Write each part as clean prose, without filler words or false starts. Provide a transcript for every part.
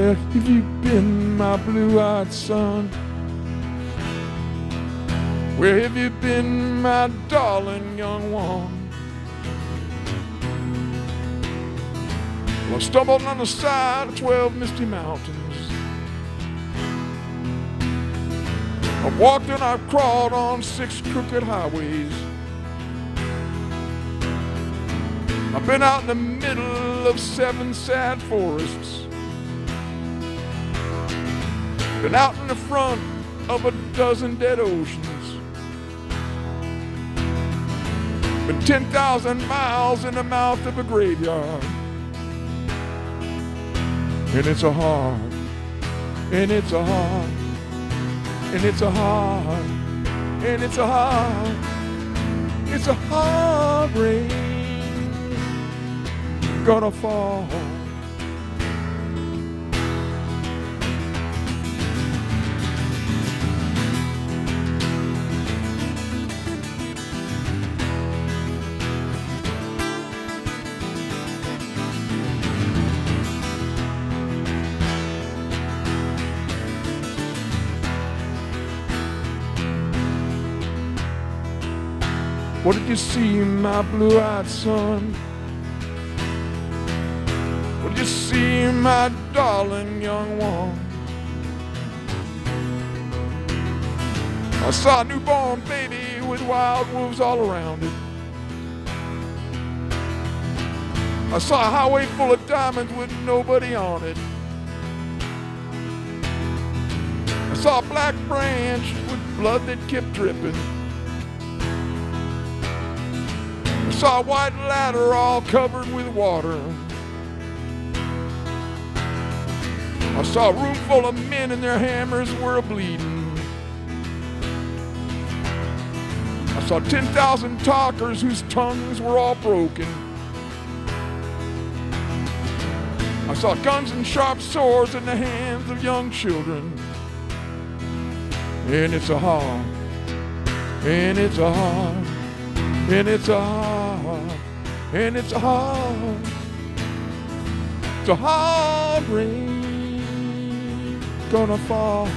Where have you been, my blue-eyed son? Where have you been, my darling young one? Well, I stumbled on the side of 12 misty mountains. I've walked and I've crawled on 6 crooked highways. I've been out in the middle of 7 sad forests. Been out in the front of a dozen dead oceans. Been 10,000 miles in the mouth of a graveyard. And it's a hard, and it's a hard, and it's a hard, and it's a hard, it's a hard rain gonna fall. What did you see, my blue-eyed son? What did you see, my darling young one? I saw a newborn baby with wild wolves all around it. I saw a highway full of diamonds with nobody on it. I saw a black branch with blood that kept dripping. I saw a white ladder all covered with water. I saw a room full of men and their hammers were a-bleeding. I saw 10,000 talkers whose tongues were all broken. I saw guns and sharp swords in the hands of young children. And it's a hard, and it's a hard, and it's a hard, and it's a hard, it's a hard rain gonna fall.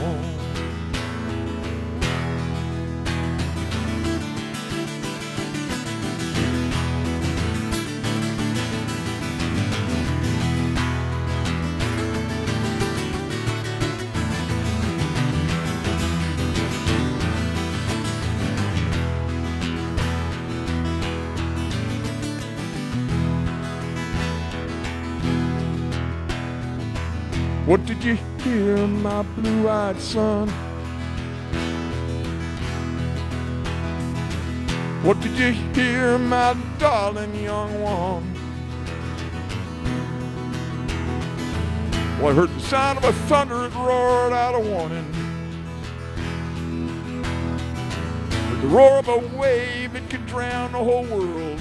What did you hear, my blue-eyed son? What did you hear, my darling young one? Well, I heard the sound of a thunder that roared out a warning. Heard the roar of a wave that could drown the whole world.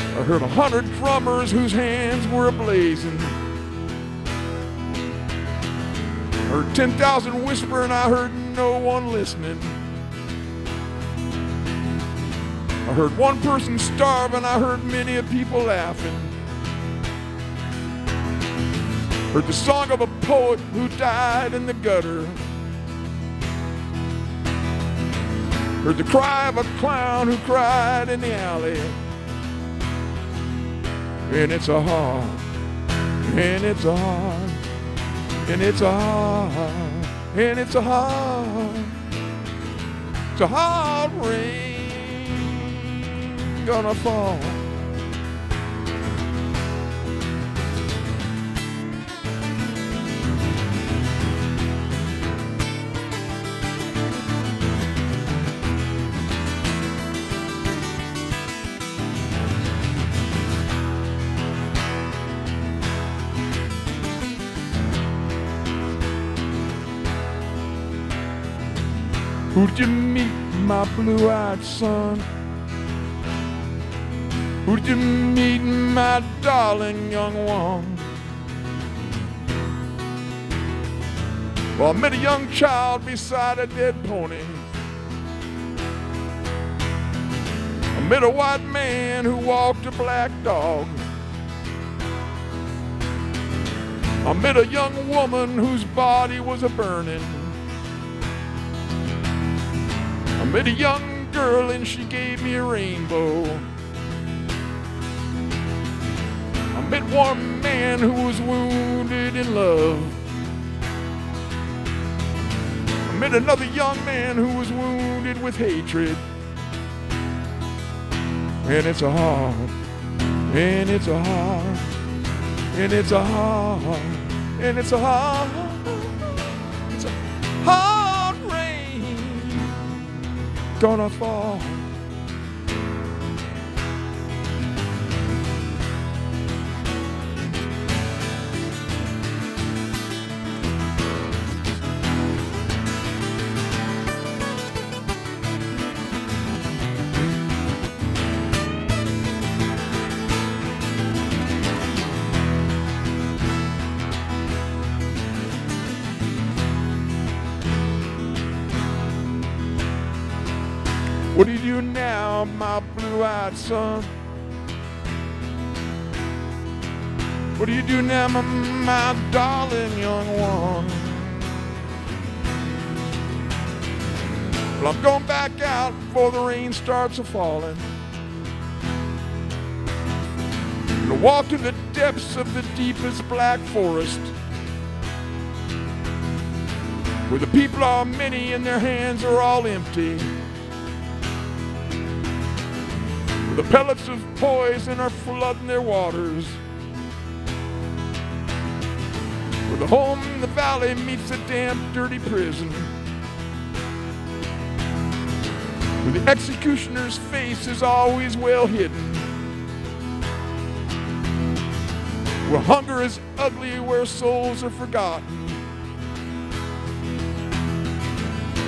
I heard 100 drummers whose hands were ablazing. I heard 10,000 whisper and I heard no one listening. I heard one person starve and I heard many a people laughing. Heard the song of a poet who died in the gutter. Heard the cry of a clown who cried in the alley. And it's a hard, and it's a hard, and it's a hard, and it's a hard rain gonna fall. Who'd you meet, my blue-eyed son? Who'd you meet, my darling young one? Well, I met a young child beside a dead pony. I met a white man who walked a black dog. I met a young woman whose body was a burning. I met a young girl and she gave me a rainbow. I met one man who was wounded in love. I met another young man who was wounded with hatred. And it's a hard, and it's a hard, and it's a hard, and it's a hard rain gonna fall. What do you do now, my blue-eyed son? What do you do now, my darling young one? Well, I'm going back out before the rain starts a-falling. To walk to the depths of the deepest black forest, where the people are many and their hands are all empty. The pellets of poison are flooding their waters, where the home in the valley meets the damp, dirty prison, where the executioner's face is always well hidden, where hunger is ugly, where souls are forgotten,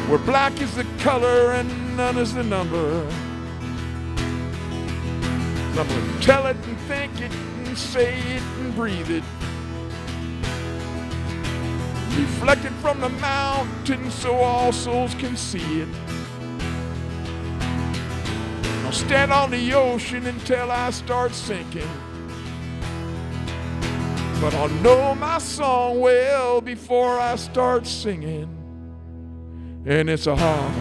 where black is the color and none is the number. I'm gonna tell it and think it and say it and breathe it. Reflected from the mountain so all souls can see it. I'll stand on the ocean until I start sinking. But I'll know my song well before I start singing. And it's a hard,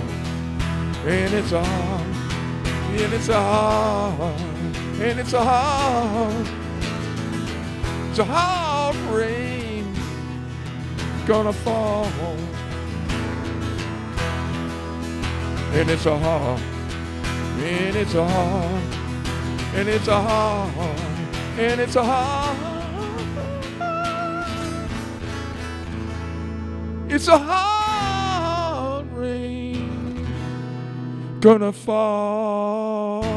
and it's a hard, and it's a hard. And it's a hard rain gonna fall. And it's a hard, and it's a hard, and it's a hard, and it's a hard, it's a hard rain gonna fall.